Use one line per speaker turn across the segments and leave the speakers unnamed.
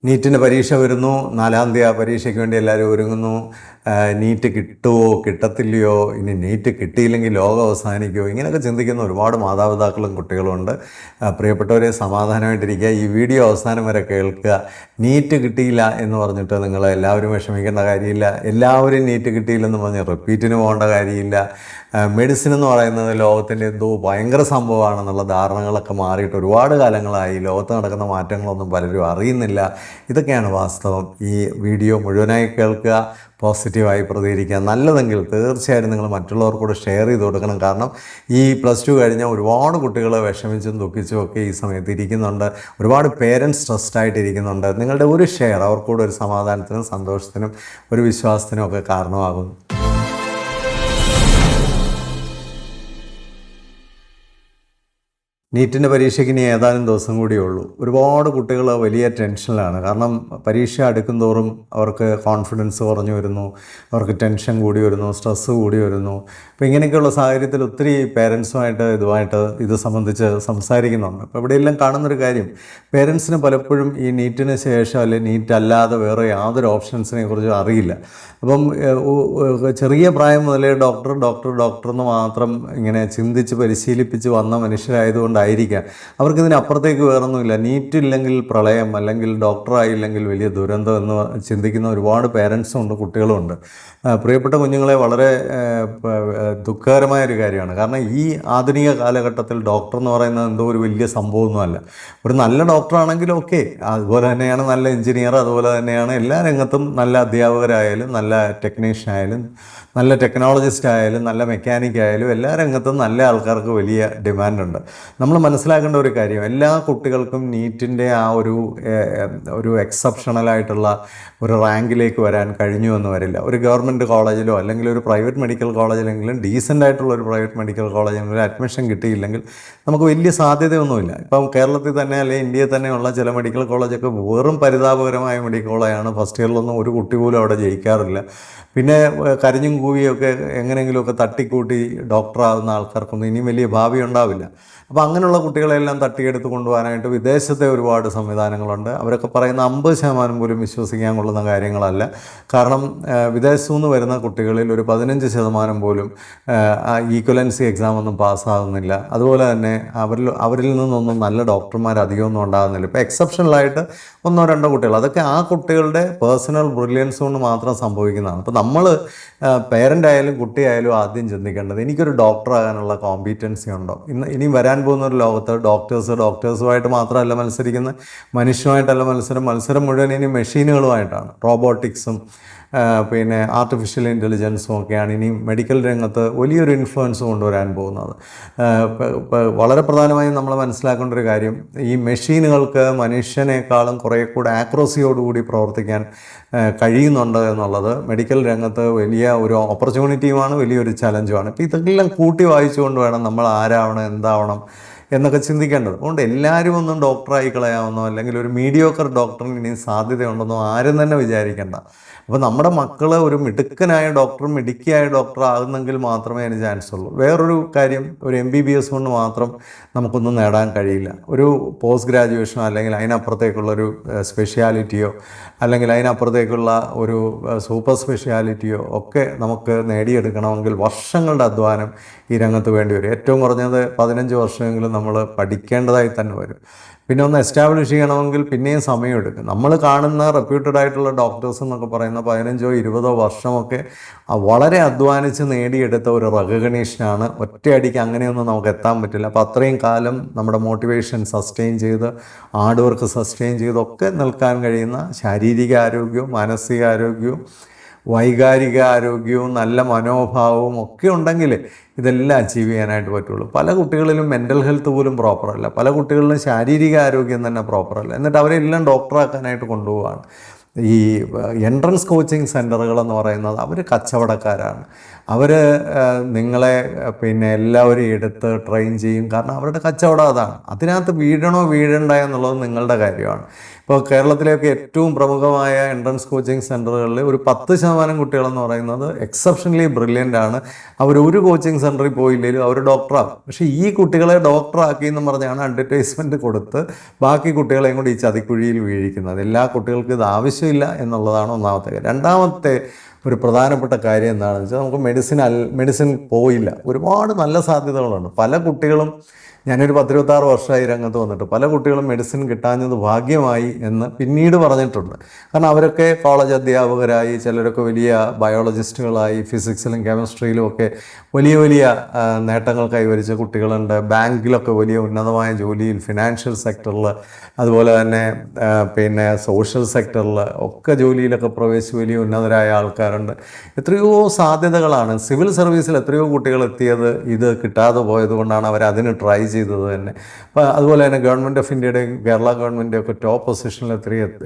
നീറ്റിൻ്റെ പരീക്ഷ വരുന്നു. 4-ാം തീയതി പരീക്ഷയ്ക്ക് വേണ്ടി എല്ലാവരും ഒരുങ്ങുന്നു. നീറ്റ് കിട്ടുമോ കിട്ടത്തില്ലയോ, ഇനി നീറ്റ് കിട്ടിയില്ലെങ്കിൽ ലോകം അവസാനിക്കുമോ, ഇങ്ങനെയൊക്കെ ചിന്തിക്കുന്ന ഒരുപാട് മാതാപിതാക്കളും കുട്ടികളുമുണ്ട്. പ്രിയപ്പെട്ടവരെ, സമാധാനമായിട്ടിരിക്കുക. ഈ വീഡിയോ അവസാനം വരെ കേൾക്കുക. നീറ്റ് കിട്ടിയില്ല എന്ന് പറഞ്ഞിട്ട് നിങ്ങൾ എല്ലാവരും വിഷമിക്കേണ്ട കാര്യമില്ല. എല്ലാവരും നീറ്റ് കിട്ടിയില്ലെന്ന് പറഞ്ഞ് റിപ്പീറ്റിന് പോകേണ്ട കാര്യമില്ല. മെഡിസിൻ എന്ന് പറയുന്നത് ലോകത്തിൻ്റെ എന്തോ ഭയങ്കര സംഭവമാണെന്നുള്ള ധാരണകളൊക്കെ മാറിയിട്ട് ഒരുപാട് കാലങ്ങളായി. ലോകത്ത് നടക്കുന്ന മാറ്റങ്ങളൊന്നും പലരും അറിയുന്നില്ല. ഇതൊക്കെയാണ് വാസ്തവം. ഈ വീഡിയോ മുഴുവനായി കേൾക്കുക, പോസിറ്റീവായി പ്രതികരിക്കുക. നല്ലതെങ്കിൽ തീർച്ചയായും നിങ്ങൾ മറ്റുള്ളവർക്ക് കൂടെ ഷെയർ ചെയ്ത് കൊടുക്കണം. കാരണം ഈ +2 കഴിഞ്ഞ ഒരുപാട് കുട്ടികൾ വിഷമിച്ചും ദുഃഖിച്ചും ഒക്കെ ഈ സമയത്ത് ഇരിക്കുന്നുണ്ട്. ഒരുപാട് പേരൻസ് സ്ട്രെസ്ഡായിട്ടിരിക്കുന്നുണ്ട്. നിങ്ങളുടെ ഒരു ഷെയർ അവർക്കൂടെ ഒരു സമാധാനത്തിനും സന്തോഷത്തിനും ഒരു വിശ്വാസത്തിനും ഒക്കെ കാരണമാകും. നീറ്റിൻ്റെ പരീക്ഷയ്ക്ക് ഇനി ഏതാനും ദിവസം കൂടിയേ ഉള്ളൂ. ഒരുപാട് കുട്ടികൾ വലിയ ടെൻഷനിലാണ്. കാരണം പരീക്ഷ അടുക്കും തോറും അവർക്ക് കോൺഫിഡൻസ് കുറഞ്ഞു വരുന്നു, അവർക്ക് ടെൻഷൻ കൂടി വരുന്നു, സ്ട്രെസ്സ് കൂടി വരുന്നു. അപ്പോൾ ഇങ്ങനെയൊക്കെയുള്ള സാഹചര്യത്തിൽ ഒത്തിരി പേരൻസുമായിട്ട് ഇത് സംബന്ധിച്ച് സംസാരിക്കുന്നുണ്ട്. അപ്പോൾ ഇവിടെയെല്ലാം കാണുന്നൊരു കാര്യം, പേരൻസിന് പലപ്പോഴും ഈ നീറ്റിന് ശേഷം അല്ലെങ്കിൽ നീറ്റ് അല്ലാതെ വേറെ യാതൊരു ഓപ്ഷൻസിനെ കുറിച്ച് അറിയില്ല. അപ്പം ചെറിയ പ്രായം മുതലേ ഡോക്ടർ എന്ന് മാത്രം ഇങ്ങനെ ചിന്തിച്ച് പരിശീലിപ്പിച്ച് വന്ന മനുഷ്യരായതുകൊണ്ടായിരിക്കാം അവർക്കിതിനപ്പുറത്തേക്ക് വേറൊന്നുമില്ല. നീറ്റില്ലെങ്കിൽ പ്രളയം, അല്ലെങ്കിൽ ഡോക്ടറായില്ലെങ്കിൽ വലിയ ദുരന്തം എന്ന് ചിന്തിക്കുന്ന ഒരുപാട് പേരൻസും ഉണ്ട്, കുട്ടികളുമുണ്ട്. പ്രിയപ്പെട്ട കുഞ്ഞുങ്ങളെ, വളരെ ദുഃഖകരമായൊരു കാര്യമാണ്. കാരണം ഈ ആധുനിക കാലഘട്ടത്തിൽ ഡോക്ടർ എന്ന് പറയുന്നത് എന്തോ ഒരു വലിയ സംഭവമൊന്നുമല്ല. ഒരു നല്ല ഡോക്ടറാണെങ്കിലും ഓക്കെ, അതുപോലെ തന്നെയാണ് നല്ല എഞ്ചിനീയർ, അതുപോലെ തന്നെയാണ് എല്ലാ രംഗത്തും നല്ല അധ്യാപകരായാലും നല്ല ടെക്നീഷ്യൻ ആയാലും നല്ല ടെക്നോളജിസ്റ്റ് ആയാലും നല്ല മെക്കാനിക് ആയാലും എല്ലാ രംഗത്തും നല്ല ആൾക്കാർക്ക് വലിയ ഡിമാൻഡുണ്ട്. നമ്മൾ മനസ്സിലാക്കേണ്ട ഒരു കാര്യം, എല്ലാ കുട്ടികൾക്കും നീറ്റിൻ്റെ ആ ഒരു എക്സെപ്ഷണലായിട്ടുള്ള ഒരു റാങ്കിലേക്ക് വരാൻ കഴിഞ്ഞു എന്ന് വരില്ല. ഒരു ഗവൺമെൻറ് കോളേജിലോ അല്ലെങ്കിൽ ഒരു പ്രൈവറ്റ് മെഡിക്കൽ കോളേജിലെങ്കിലും ഡീസൻ്റ് ആയിട്ടുള്ള ഒരു പ്രൈവറ്റ് മെഡിക്കൽ കോളേജിലെങ്കിലും അഡ്മിഷൻ കിട്ടിയില്ലെങ്കിൽ നമുക്ക് വലിയ സാധ്യതയൊന്നുമില്ല. ഇപ്പം കേരളത്തിൽ തന്നെ അല്ലെങ്കിൽ ഇന്ത്യയിൽ തന്നെയുള്ള ചില മെഡിക്കൽ കോളേജൊക്കെ വെറും പരിതാപകരമായ മെഡിക്കൽ കോളേജാണ്. ഫസ്റ്റ് ഇയറിലൊന്നും ഒരു കുട്ടി പോലും അവിടെ ജയിക്കാറില്ല. പിന്നെ കരഞ്ഞും കൂവിയൊക്കെ എങ്ങനെയെങ്കിലുമൊക്കെ തട്ടിക്കൂട്ടി ഡോക്ടറാകുന്ന ആൾക്കാർക്കൊന്നും ഇനി വലിയ ഭാവി ഉണ്ടാവില്ല. അപ്പോൾ അങ്ങനെയുള്ള കുട്ടികളെല്ലാം തട്ടിയെടുത്ത് കൊണ്ടുപോകാനായിട്ട് വിദേശത്തെ ഒരുപാട് സംവിധാനങ്ങളുണ്ട്. അവരൊക്കെ പറയുന്ന 50% പോലും വിശ്വസിക്കാൻ കൊള്ളുന്ന കാര്യങ്ങളല്ല. കാരണം വിദേശത്തു നിന്ന് വരുന്ന കുട്ടികളിൽ ഒരു 15% പോലും ഈക്വലൻസി എക്സാം ഒന്നും പാസ്സാകുന്നില്ല. അതുപോലെ തന്നെ അവരിൽ നിന്നൊന്നും നല്ല ഡോക്ടർമാർ അധികമൊന്നും ഉണ്ടാകുന്നില്ല. ഇപ്പോൾ എക്സെപ്ഷണലായിട്ട് 1-2 കുട്ടികൾ, അതൊക്കെ ആ കുട്ടികളുടെ പേഴ്സണൽ ബ്രില്യൻസ് കൊണ്ട് മാത്രം സംഭവിക്കുന്നതാണ്. അപ്പോൾ നമ്മൾ പേരൻ്റ് ആയാലും കുട്ടിയായാലും ആദ്യം ചിന്തിക്കേണ്ടത്, എനിക്കൊരു ഡോക്ടറാകാനുള്ള കോമ്പീറ്റൻസി ഉണ്ടോ? ഇനി വരാൻ പോകുന്ന ഒരു ലോകത്ത് ഡോക്ടേഴ്സുമായിട്ട് മാത്രമല്ല മത്സരിക്കുന്നത്, മനുഷ്യനുമായിട്ടല്ല മത്സരം മുഴുവൻ ഇനി മെഷീനുകളുമായിട്ടാണ്. റോബോട്ടിക്സും പിന്നെ ആർട്ടിഫിഷ്യൽ ഇൻ്റലിജൻസും ഒക്കെയാണ് ഇനി മെഡിക്കൽ രംഗത്ത് വലിയൊരു ഇൻഫ്ലുവൻസ് കൊണ്ടുവരാൻ പോകുന്നത്. വളരെ പ്രധാനമായും നമ്മൾ മനസ്സിലാക്കേണ്ട ഒരു കാര്യം, ഈ മെഷീനുകൾക്ക് മനുഷ്യനേക്കാളും കുറേ കൂടെ ആക്യുറസിയോടുകൂടി പ്രവർത്തിക്കാൻ കഴിയുന്നുണ്ട് എന്നുള്ളത് മെഡിക്കൽ രംഗത്ത് വലിയ ഒരു ഓപ്പർച്യൂണിറ്റിയുമാണ്, വലിയൊരു ചലഞ്ചുമാണ്. ഇപ്പോൾ ഇതെല്ലാം കൂട്ടി വായിച്ചുകൊണ്ട് വേണം നമ്മൾ ആരാവണം, എന്താവണം എന്നൊക്കെ ചിന്തിക്കേണ്ടത്. അതുകൊണ്ട് എല്ലാവരും ഒന്നും ഡോക്ടറായി കളയാവുന്നോ അല്ലെങ്കിൽ ഒരു മീഡിയോക്കർ ഡോക്ടറിന് ഇനി സാധ്യതയുണ്ടെന്നോ ആരും തന്നെ വിചാരിക്കേണ്ട. അപ്പോൾ നമ്മുടെ മക്കൾ ഒരു മിടുക്കനായ ഡോക്ടറും മിടുക്കിയായ ഡോക്ടർ ആകുന്നെങ്കിൽ മാത്രമേ അതിന് ചാൻസ് ഉള്ളൂ. വേറൊരു കാര്യം, ഒരു MBBS കൊണ്ട് മാത്രം നമുക്കൊന്നും നേടാൻ കഴിയില്ല. ഒരു പോസ്റ്റ് ഗ്രാജുവേഷനോ അല്ലെങ്കിൽ അതിനപ്പുറത്തേക്കുള്ളൊരു സ്പെഷ്യാലിറ്റിയോ അല്ലെങ്കിൽ അതിനപ്പുറത്തേക്കുള്ള ഒരു സൂപ്പർ സ്പെഷ്യാലിറ്റിയോ ഒക്കെ നമുക്ക് നേടിയെടുക്കണമെങ്കിൽ വർഷങ്ങളുടെ അധ്വാനം ഈ രംഗത്ത് വേണ്ടി വരും. ഏറ്റവും കുറഞ്ഞത് 15 വർഷമെങ്കിലും നമ്മൾ പഠിക്കേണ്ടതായി തന്നെ വരും. പിന്നെ ഒന്ന് എസ്റ്റാബ്ലിഷ് ചെയ്യണമെങ്കിൽ പിന്നെയും സമയമെടുക്കും. നമ്മൾ കാണുന്ന റെപ്യൂട്ടഡ് ആയിട്ടുള്ള ഡോക്ടേഴ്സ് എന്നൊക്കെ പറയുന്ന 15-20 വർഷമൊക്കെ വളരെ അധ്വാനിച്ച് നേടിയെടുത്ത ഒരു റെക്കഗ്നീഷനാണ്. ഒറ്റയടിക്ക് അങ്ങനെയൊന്നും നമുക്ക് എത്താൻ പറ്റില്ല. അപ്പോൾ അത്രയും കാലം നമ്മുടെ മോട്ടിവേഷൻ സസ്റ്റെയിൻ ചെയ്ത്, ഹാർഡ് വർക്ക് സസ്റ്റെയിൻ ചെയ്തൊക്കെ നിൽക്കാൻ കഴിയുന്ന ശാരീരിക ആരോഗ്യവും മാനസികാരോഗ്യവും വൈകാരിക ആരോഗ്യവും നല്ല മനോഭാവവും ഒക്കെ ഉണ്ടെങ്കിൽ ഇതെല്ലാം അച്ചീവ് ചെയ്യാനായിട്ട് പറ്റുള്ളൂ. പല കുട്ടികളിലും മെൻ്റൽ ഹെൽത്ത് പോലും പ്രോപ്പറല്ല, പല കുട്ടികളിലും ശാരീരിക ആരോഗ്യം തന്നെ പ്രോപ്പറല്ല. എന്നിട്ട് അവരെല്ലാം ഡോക്ടറാക്കാനായിട്ട് കൊണ്ടുപോവുകയാണ്. ഈ എൻട്രൻസ് കോച്ചിങ് സെൻ്ററുകളെന്ന് പറയുന്നത് അവർ കച്ചവടക്കാരാണ്. അവർ നിങ്ങളെ പിന്നെ എല്ലാവരും എടുത്ത് ട്രെയിൻ ചെയ്യും. കാരണം അവരുടെ കച്ചവടം അതാണ്. അതിനകത്ത് വീഴണോ വീഴണ്ട എന്നുള്ളത് നിങ്ങളുടെ കാര്യമാണ്. ഇപ്പോൾ കേരളത്തിലെയൊക്കെ ഏറ്റവും പ്രമുഖമായ എൻട്രൻസ് കോച്ചിങ് സെൻ്ററുകളിൽ ഒരു 10% കുട്ടികളെന്ന് പറയുന്നത് എക്സെപ്ഷനലി ബ്രില്യൻ്റ് ആണ്. അവരൊരു കോച്ചിങ് സെൻ്ററിൽ പോയില്ലെങ്കിലും അവർ ഡോക്ടറാകും. പക്ഷേ ഈ കുട്ടികളെ ഡോക്ടറാക്കി എന്ന് പറഞ്ഞാണ് അഡ്വർടൈസ്മെൻറ്റ് കൊടുത്ത് ബാക്കി കുട്ടികളെയും കൂടി ഈ ചതിക്കുഴിയിൽ വീഴിക്കുന്നത്. എല്ലാ കുട്ടികൾക്കും ഇത് ആവശ്യമില്ല എന്നുള്ളതാണ് ഒന്നാമത്തെ കാര്യം. രണ്ടാമത്തെ ഒരു പ്രധാനപ്പെട്ട കാര്യം എന്താണെന്ന് വെച്ചാൽ, നമുക്ക് മെഡിസിൻ പോയില്ല, ഒരുപാട് നല്ല സാധ്യതകളുണ്ട്. പല കുട്ടികളും, ഞാനൊരു 10-26 വർഷമായി രംഗത്ത് വന്നിട്ട്, പല കുട്ടികളും മെഡിസിൻ കിട്ടാഞ്ഞത് ഭാഗ്യമായി എന്ന് പിന്നീട് പറഞ്ഞിട്ടുണ്ട്. കാരണം അവരൊക്കെ കോളേജ് അധ്യാപകരായി, ചിലരൊക്കെ വലിയ ബയോളജിസ്റ്റുകളായി, ഫിസിക്സിലും കെമിസ്ട്രിയിലും ഒക്കെ വലിയ വലിയ നേട്ടങ്ങൾ കൈവരിച്ച കുട്ടികളുണ്ട്. ബാങ്കിലൊക്കെ വലിയ ഉന്നതമായ ജോലിയിൽ, ഫിനാൻഷ്യൽ സെക്ടറിൽ, അതുപോലെ തന്നെ പിന്നെ സോഷ്യൽ സെക്ടറിൽ ഒക്കെ ജോലിയിലൊക്കെ പ്രവേശിച്ച് വലിയ ഉന്നതരായ ആൾക്കാരുണ്ട്. എത്രയോ സാധ്യതകളാണ്. സിവിൽ സർവീസിൽ എത്രയോ കുട്ടികൾ എത്തിയത് ഇത് കിട്ടാതെ പോയത് കൊണ്ടാണ്. അവർ അതിന് ട്രൈ ചെയ്തത് തന്നെ. അപ്പോൾ അതുപോലെ തന്നെ ഗവൺമെൻറ് ഓഫ് ഇന്ത്യയുടെയും കേരള ഗവൺമെൻറ്റിൻ്റെയും ഒക്കെ ടോപ്പ് പൊസിഷനിൽ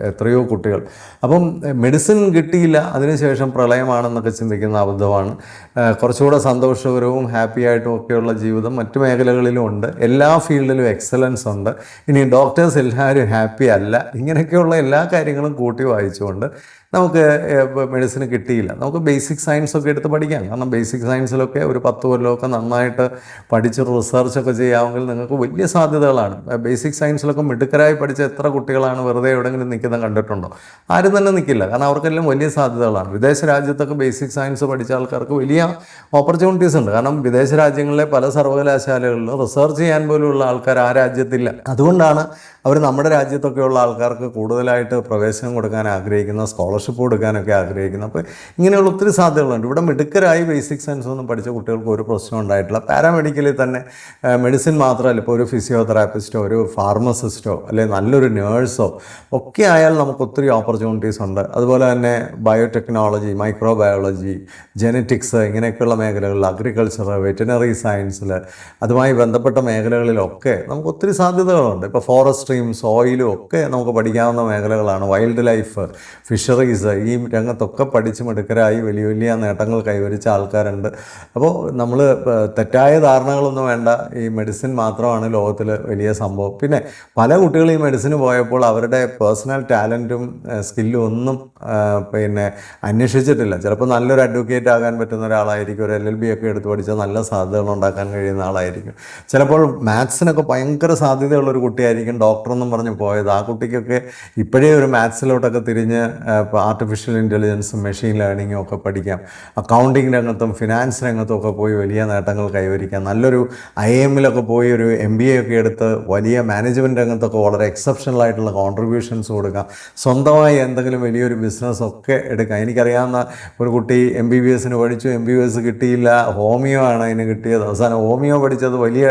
എത്രയോ കുട്ടികൾ. അപ്പം മെഡിസിൻ കിട്ടിയില്ല, അതിനുശേഷം പ്രളയമാണെന്നൊക്കെ ചിന്തിക്കുന്ന അബദ്ധമാണ്. കുറച്ചുകൂടെ സന്തോഷകരവും ഹാപ്പി ആയിട്ടും ഒക്കെയുള്ള ജീവിതം മറ്റു മേഖലകളിലും ഉണ്ട്. എല്ലാ ഫീൽഡിലും എക്സലൻസ് ഉണ്ട്. ഇനി ഡോക്ടേഴ്സ് എല്ലാവരും ഹാപ്പി അല്ല. ഇങ്ങനെയൊക്കെയുള്ള എല്ലാ കാര്യങ്ങളും കൂട്ടി വായിച്ചുകൊണ്ട് നമുക്ക് മെഡിസിന് കിട്ടിയില്ല. നമുക്ക് ബേസിക് സയൻസൊക്കെ എടുത്ത് പഠിക്കാം. കാരണം ബേസിക് സയൻസിലൊക്കെ ഒരു 10 കൊല്ലമൊക്കെ നന്നായിട്ട് പഠിച്ച് റിസർച്ചൊക്കെ ചെയ്യാമെങ്കിൽ നിങ്ങൾക്ക് വലിയ സാധ്യതകളാണ്. ബേസിക് സയൻസിലൊക്കെ മിടുക്കരായി പഠിച്ച എത്ര കുട്ടികളാണ് വെറുതെ എവിടെയെങ്കിലും നിൽക്കുന്നത് കണ്ടിട്ടുണ്ടോ? ആരും തന്നെ നിൽക്കില്ല. കാരണം അവർക്കെല്ലാം വലിയ സാധ്യതകളാണ്. വിദേശ രാജ്യത്തൊക്കെ ബേസിക് സയൻസ് പഠിച്ച ആൾക്കാർക്ക് വലിയ ഓപ്പർച്യൂണിറ്റീസ് ഉണ്ട്. കാരണം വിദേശ രാജ്യങ്ങളിലെ പല സർവകലാശാലകളിലും റിസർച്ച് ചെയ്യാൻ പോലുള്ള ആൾക്കാർ ആ രാജ്യത്തില്ല. അതുകൊണ്ടാണ് അവർ നമ്മുടെ രാജ്യത്തൊക്കെയുള്ള ആൾക്കാർക്ക് കൂടുതലായിട്ട് പ്രവേശനം കൊടുക്കാൻ ആഗ്രഹിക്കുന്ന, സ്കോളർഷിപ്പ് കൊടുക്കാനൊക്കെ ആഗ്രഹിക്കുന്നത്. അപ്പോൾ ഇങ്ങനെയുള്ള ഒത്തിരി സാധ്യതകളുണ്ട്. ഇവിടെ മിടുക്കരായി ബേസിക് സയൻസ് ഒന്നും പഠിച്ച കുട്ടികൾക്ക് ഒരു പ്രശ്നം ഉണ്ടായിട്ടില്ല. പാരാമെഡിക്കലിൽ തന്നെ മെഡിസിൻ മാത്രമല്ല, ഇപ്പോൾ ഒരു ഫിസിയോതെറാപ്പിസ്റ്റോ, ഒരു ഫാർമസിസ്റ്റോ, അല്ലെങ്കിൽ നല്ലൊരു നേഴ്സോ ഒക്കെ ആയാൽ നമുക്ക് ഒത്തിരി ഓപ്പർച്യൂണിറ്റീസ് ഉണ്ട്. അതുപോലെ തന്നെ ബയോടെക്നോളജി, മൈക്രോബയോളജി, ജെനറ്റിക്സ്, ഇങ്ങനെയൊക്കെയുള്ള മേഖലകളിൽ, അഗ്രികൾച്ചർ, വെറ്റിനറി സയൻസിൽ, അതുമായി ബന്ധപ്പെട്ട മേഖലകളിലൊക്കെ നമുക്ക് ഒത്തിരി സാധ്യതകളുണ്ട്. ഇപ്പോൾ ഫോറസ്ട്രിയും സോയിലും ഒക്കെ നമുക്ക് പഠിക്കാവുന്ന മേഖലകളാണ്. വൈൽഡ് ലൈഫ്, ഫിഷറീസ്, ഈ രംഗത്തൊക്കെ പഠിച്ച് മിടുക്കരായി വലിയ വലിയ നേട്ടങ്ങൾ കൈവരിച്ച ആൾക്കാരുണ്ട്. അപ്പോൾ നമ്മൾ തെറ്റായ ധാരണകളൊന്നും വേണ്ട. ഈ മെഡിസിൻ മാത്രമാണ് ലോകത്തിൽ വലിയ സംഭവം. പിന്നെ പല കുട്ടികളും ഈ മെഡിസിന് പോയപ്പോൾ അവരുടെ പേഴ്സണൽ ടാലൻറ്റും സ്കില്ലും ഒന്നും പിന്നെ അന്വേഷിച്ചിട്ടില്ല. ചിലപ്പോൾ നല്ലൊരു അഡ്വക്കേറ്റ് ആകാൻ പറ്റുന്ന ഒരാളായിരിക്കും, ഒരു LLB ഒക്കെ എടുത്ത് പഠിച്ചാൽ നല്ല സാധ്യതകൾ ഉണ്ടാക്കാൻ കഴിയുന്ന ആളായിരിക്കും. ചിലപ്പോൾ മാത്സിനൊക്കെ ഭയങ്കര സാധ്യതയുള്ളൊരു കുട്ടിയായിരിക്കും ഡോക്ടറെന്നും പറഞ്ഞ് പോയത്. ആ കുട്ടിക്കൊക്കെ ഇപ്പോഴേ ഒരു മാത്സിലോട്ടൊക്കെ തിരിഞ്ഞ് ആർട്ടിഫിഷ്യൽ ഇൻ്റലിജൻസും മെഷീൻ ലേണിങ്ങും ഒക്കെ പഠിക്കാം. അക്കൗണ്ടിങ് രംഗത്തും ഫിനാൻസ് രംഗത്തും ഒക്കെ പോയി വലിയ നേട്ടങ്ങൾ കൈവരിക്കാം. നല്ലൊരു IIMലൊക്കെ പോയി ഒരു MBA ഒക്കെ എടുത്ത് വലിയ മാനേജ്മെൻറ്റ് രംഗത്തൊക്കെ വളരെ എക്സെപ്ഷണലായിട്ടുള്ള കോൺട്രിബ്യൂഷൻസ് കൊടുക്കാം. സ്വന്തമായി എന്തെങ്കിലും വലിയൊരു ബിസിനസ്സൊക്കെ എടുക്കാം. എനിക്കറിയാവുന്ന ഒരു കുട്ടി MBBSന് പഠിച്ചു, MBBS കിട്ടിയില്ല, ഹോമിയോ ആണ് അതിന് കിട്ടിയത്. അവസാനം ഹോമിയോ പഠിച്ചത് വലിയ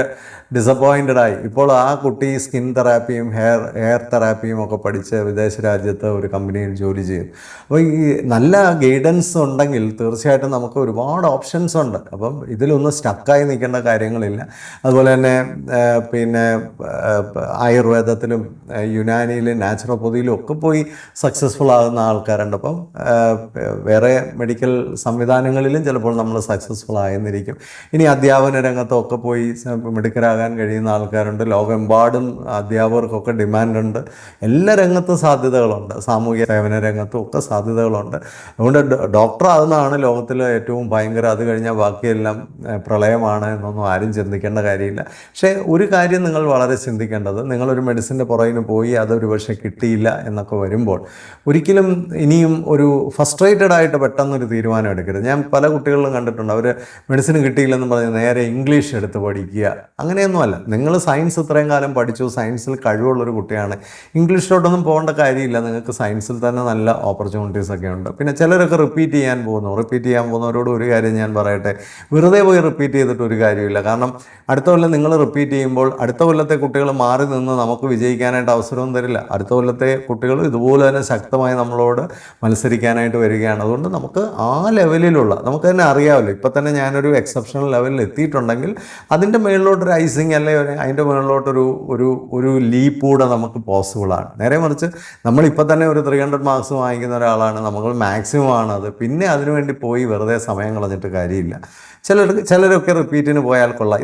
ഡിസപ്പോയിൻറ്റഡായി. ഇപ്പോൾ ആ കുട്ടി സ്കിൻ തെറാപ്പിയും ഹെയർ തെറാപ്പിയും ഒക്കെ പഠിച്ച് വിദേശ രാജ്യത്ത് ഒരു കമ്പനിയിൽ ജോലി ചെയ്യും. അപ്പോൾ ഈ നല്ല ഗൈഡൻസ് ഉണ്ടെങ്കിൽ തീർച്ചയായിട്ടും നമുക്ക് ഒരുപാട് ഓപ്ഷൻസ് ഉണ്ട്. അപ്പം ഇതിലൊന്നും സ്റ്റക്കായി നിൽക്കേണ്ട കാര്യങ്ങളില്ല. അതുപോലെ തന്നെ പിന്നെ ആയുർവേദത്തിലും യുനാനിയിലും നാച്ചുറോപ്പതിയിലും ഒക്കെ പോയി സക്സസ്ഫുൾ ആകുന്ന ആൾക്കാരുണ്ട്. അപ്പം വേറെ മെഡിക്കൽ സംവിധാനങ്ങളിലും ചിലപ്പോൾ നമ്മൾ സക്സസ്ഫുൾ ആയെന്നിരിക്കും. ഇനി അധ്യാപന രംഗത്തൊക്കെ പോയി മിടുക്കരാകാൻ കഴിയുന്ന ആൾക്കാരുണ്ട്. ലോകമെമ്പാടും അധ്യാപകർക്കൊക്കെ ഡിമാൻഡുണ്ട്. എല്ലാ രംഗത്തും സാധ്യതകളുണ്ട്. സാമൂഹ്യ സേവന രംഗത്തും ഒക്കെ സാധ്യതകളുണ്ട്. അതുകൊണ്ട് ഡോക്ടർ ആകുന്നതാണ് ലോകത്തിൽ ഏറ്റവും ഭയങ്കര. അത് കഴിഞ്ഞാൽ ബാക്കിയെല്ലാം പ്രളയമാണ് എന്നൊന്നും ആരും ചിന്തിക്കേണ്ട കാര്യമില്ല. പക്ഷേ ഒരു കാര്യം നിങ്ങൾ വളരെ ചിന്തിക്കേണ്ടത്, നിങ്ങളൊരു മെഡിസിൻ്റെ പുറകിന് പോയി അതൊരു പക്ഷേ കിട്ടിയില്ല എന്നൊക്കെ വരുമ്പോൾ ഒരിക്കലും ഇനിയും ഒരു ഫ്രസ്ട്രേറ്റഡ് ആയിട്ട് പെട്ടെന്നൊരു തീരുമാനം എടുക്കരുത്. ഞാൻ പല കുട്ടികളിലും കണ്ടിട്ടുണ്ട്, അവർ മെഡിസിന് കിട്ടിയില്ലെന്ന് പറഞ്ഞ് നേരെ ഇംഗ്ലീഷ് എടുത്ത് പഠിക്കുക. അങ്ങനെയൊന്നുമല്ല. നിങ്ങൾ സയൻസ് ഇത്രയും കാലം പഠിച്ചു, സയൻസിൽ കഴിവുള്ളൊരു കുട്ടിയാണ്, ഇംഗ്ലീഷിലോട്ടൊന്നും പോകേണ്ട കാര്യമില്ല. നിങ്ങൾക്ക് സയൻസിൽ തന്നെ നല്ല ഓപ്പർച്യൂണിറ്റീസ് ഒക്കെ ഉണ്ട്. പിന്നെ ചിലരൊക്കെ റിപ്പീറ്റ് ചെയ്യാൻ പോകുന്നവരോട് ഒരു കാര്യം ഞാൻ പറയട്ടെ, വെറുതെ പോയി റിപ്പീറ്റ് ചെയ്തിട്ട് ഒരു കാര്യമില്ല. കാരണം അടുത്ത കൊല്ലം നിങ്ങൾ റിപ്പീറ്റ് ചെയ്യുമ്പോൾ അടുത്ത കൊല്ലത്തെ കുട്ടികൾ മാറി നിന്ന് നമുക്ക് വിജയിക്കാനായിട്ട് അവസരവും തരില്ല. അടുത്ത കൊല്ലത്തെ കുട്ടികൾ ഇതുപോലെ തന്നെ ശക്തമായി നമ്മളോട് മത്സരിക്കാനായിട്ട് വരികയാണ്. അതുകൊണ്ട് നമുക്ക് ആ ലെവലിലുള്ള, നമുക്ക് തന്നെ അറിയാമല്ലോ, ഇപ്പം തന്നെ ഞാനൊരു എക്സെപ്ഷണൽ ലെവലിൽ എത്തിയിട്ടുണ്ടെങ്കിൽ അതിൻ്റെ മുകളിലോട്ടൊരു ഐസിങ് അല്ലെ അതിൻ്റെ മുകളിലോട്ടൊരു ഒരു ഒരു ലീപ്പ് കൂടെ നമുക്ക് പോസിബിളാണ്. നേരെ മറിച്ച് നമ്മളിപ്പോൾ തന്നെ ഒരു 300 മാർക്സ് വാങ്ങിക്കുന്ന ഒരാളാണ്, നമ്മൾ മാക്സിമം ആണത്, പിന്നെ അതിനുവേണ്ടി പോയി വെറുതെ സമയം കളഞ്ഞിട്ട് കാര്യമില്ല. ചിലരൊക്കെ റിപ്പീറ്റിന് പോയാൽ കൊള്ളാം.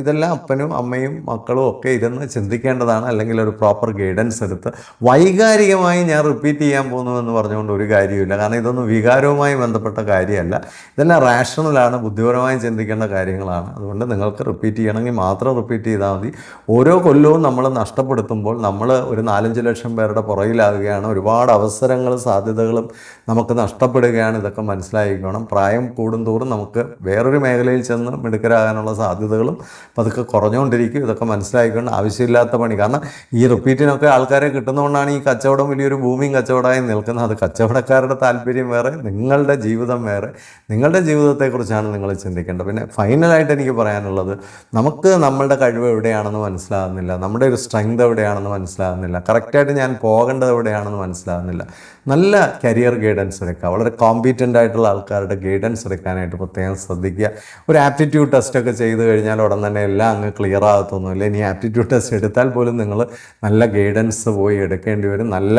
ഇതെല്ലാം അപ്പനും അമ്മയും മക്കളും ഒക്കെ ഇരുന്ന് ചിന്തിക്കേണ്ടതാണ്. അല്ലെങ്കിൽ ഒരു പ്രോപ്പർ ഗൈഡൻസ് എടുത്ത്, വൈകാരികമായി ഞാൻ റിപ്പീറ്റ് ചെയ്യാൻ പോകുന്നു എന്ന് പറഞ്ഞുകൊണ്ട് ഒരു കാര്യമില്ല. കാരണം ഇതൊന്നും വികാരവുമായി ബന്ധപ്പെട്ട കാര്യമല്ല, ഇതെല്ലാം റാഷണലാണ്, ബുദ്ധിപരമായി ചിന്തിക്കേണ്ട കാര്യങ്ങളാണ്. അതുകൊണ്ട് നിങ്ങൾക്ക് റിപ്പീറ്റ് ചെയ്യണമെങ്കിൽ മാത്രം റിപ്പീറ്റ് ചെയ്താൽ മതി. ഓരോ കൊല്ലവും നമ്മൾ നഷ്ടപ്പെടുത്തുമ്പോൾ നമ്മൾ ഒരു 4-5 ലക്ഷം പേരുടെ പുറകിലാകുകയാണ്. ഒരുപാട് അവസരങ്ങളും സാധ്യതകളും നമുക്ക് നഷ്ടപ്പെടുകയാണ്. ഇതൊക്കെ മനസ്സിലാക്കിക്കണം. പ്രായം കൂടുന്തോറും നമുക്ക് വേറൊരു മേഖലയിൽ ചെന്ന് മിടുക്കരാകാനുള്ള സാധ്യതകളും പതുക്കെ കുറഞ്ഞുകൊണ്ടിരിക്കും. ഇതൊക്കെ മനസ്സിലാക്കിക്കൊണ്ട് ആവശ്യമില്ലാത്ത പണി, കാരണം ഈ റിപ്പീറ്റിനൊക്കെ ആൾക്കാരെ കിട്ടുന്നതുകൊണ്ടാണ് ഈ കച്ചവടം വലിയൊരു ഭൂമിയും കച്ചവടമായി നിൽക്കുന്നത്. അത് കച്ചവടക്കാരുടെ താല്പര്യം വേറെ, നിങ്ങളുടെ ജീവിതം വേറെ. നിങ്ങളുടെ ജീവിതത്തെക്കുറിച്ചാണ് നിങ്ങൾ ചിന്തിക്കേണ്ടത്. പിന്നെ ഫൈനലായിട്ട് എനിക്ക് പറയാനുള്ളത്, നമുക്ക് നമ്മളുടെ കഴിവ് എവിടെയാണെന്ന് മനസ്സിലാകുന്നില്ല, നമ്മുടെ ഒരു സ്ട്രെങ്ത് എവിടെയാണെന്ന് മനസ്സിലാകുന്നില്ല, കറക്റ്റായിട്ട് ഞാൻ പോകേണ്ടത് എവിടെയാണെന്ന് മനസ്സിലാകുന്നില്ല. നല്ല കരിയർ ഗൈഡൻസ് എടുക്കുക, വളരെ കോമ്പീറ്റൻ്റ് ആയിട്ടുള്ള ആൾക്കാരുടെ ഗൈഡൻസ് എടുക്കാനായിട്ട് പ്രത്യേകം ശ്രദ്ധിക്കുക. ഒരു ആപ്റ്റിറ്റ്യൂഡ് ടെസ്റ്റൊക്കെ ചെയ്ത് കഴിഞ്ഞാൽ ഉടൻ തന്നെ എല്ലാം അങ്ങ് ക്ലിയർ ആകത്തൊന്നുമില്ല. ഇനി ആപ്റ്റിറ്റ്യൂഡ് ടെസ്റ്റ് എടുത്താൽ പോലും നിങ്ങൾ നല്ല ഗൈഡൻസ് പോയി എടുക്കേണ്ടി വരും. നല്ല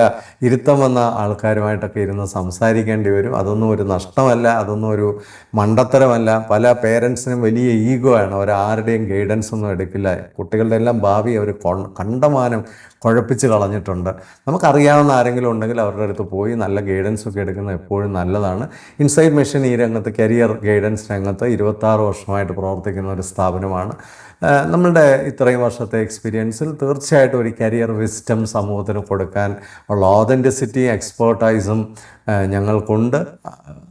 ഇരുത്തം വന്ന ആൾക്കാരുമായിട്ടൊക്കെ ഇരുന്ന് സംസാരിക്കേണ്ടി വരും. അതൊന്നും ഒരു നഷ്ടമല്ല, അതൊന്നും ഒരു മണ്ടത്തരമല്ല. പല പേരൻസിനും വലിയ ഈഗോ ആണ്, അവരാരുടെയും ഗൈഡൻസ് ഒന്നും എടുക്കില്ല. കുട്ടികളുടെ എല്ലാം ഭാവി അവർ കണ്ടമാനം കുഴപ്പിച്ച് കളഞ്ഞിട്ടുണ്ട്. നമുക്കറിയാവുന്ന ആരെങ്കിലും ഉണ്ടെങ്കിൽ അവരുടെ അടുത്ത് പോയി നല്ല ഗൈഡൻസ് ഒക്കെ എടുക്കുന്നത് എപ്പോഴും നല്ലതാണ്. ഇൻസൈഡ് മെഷീൻ ഈ രംഗത്ത്, കരിയർ ഗൈഡൻസ് രംഗത്ത് 26 വർഷമായിട്ട് പ്രവർത്തിക്കുന്ന ഒരു സ്ഥാപനമാണ്. നമ്മളുടെ ഇത്രയും വർഷത്തെ എക്സ്പീരിയൻസിൽ തീർച്ചയായിട്ടും ഒരു കരിയർ വിസ്റ്റം സമൂഹത്തിന് കൊടുക്കാൻ ഉള്ള ഓതൻറ്റിസിറ്റി, എക്സ്പേർട്ടൈസും ഞങ്ങൾക്കുണ്ട്.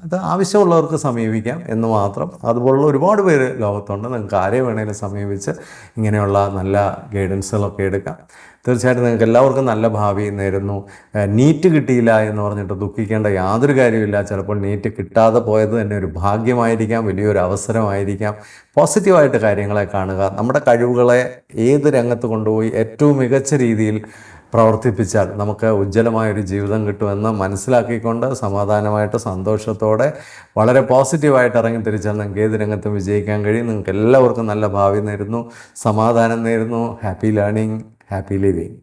അത് ആവശ്യമുള്ളവർക്ക് സമീപിക്കാം എന്ന് മാത്രം. അതുപോലുള്ള ഒരുപാട് പേര് ലോകത്തുണ്ട്. നിങ്ങൾക്ക് ആരെ വേണേലും സമീപിച്ച് ഇങ്ങനെയുള്ള നല്ല ഗൈഡൻസുകളൊക്കെ എടുക്കാം. തീർച്ചയായിട്ടും നിങ്ങൾക്ക് എല്ലാവർക്കും നല്ല ഭാവി നേരുന്നു. നീറ്റ് കിട്ടിയില്ല എന്ന് പറഞ്ഞിട്ട് ദുഃഖിക്കേണ്ട യാതൊരു കാര്യമില്ല. ചിലപ്പോൾ നീറ്റ് കിട്ടാതെ പോയത് തന്നെ ഒരു ഭാഗ്യമായിരിക്കാം, വലിയൊരു അവസരമായിരിക്കാം. പോസിറ്റീവായിട്ട് കാര്യങ്ങളെ കാണുക. നമ്മുടെ കഴിവുകളെ ഏത് രംഗത്ത് കൊണ്ടുപോയി ഏറ്റവും മികച്ച രീതിയിൽ പ്രവർത്തിപ്പിച്ചാൽ നമുക്ക് ഉജ്ജ്വലമായൊരു ജീവിതം കിട്ടുമെന്ന് മനസ്സിലാക്കിക്കൊണ്ട് സമാധാനമായിട്ട് സന്തോഷത്തോടെ വളരെ പോസിറ്റീവായിട്ട് ഇറങ്ങി തിരിച്ചാൽ നിങ്ങൾക്ക് ഏത് രംഗത്തും വിജയിക്കാൻ കഴിയും. നിങ്ങൾക്ക് എല്ലാവർക്കും നല്ല ഭാവി നേരുന്നു, സമാധാനം നേരുന്നു. Happy learning, happy living.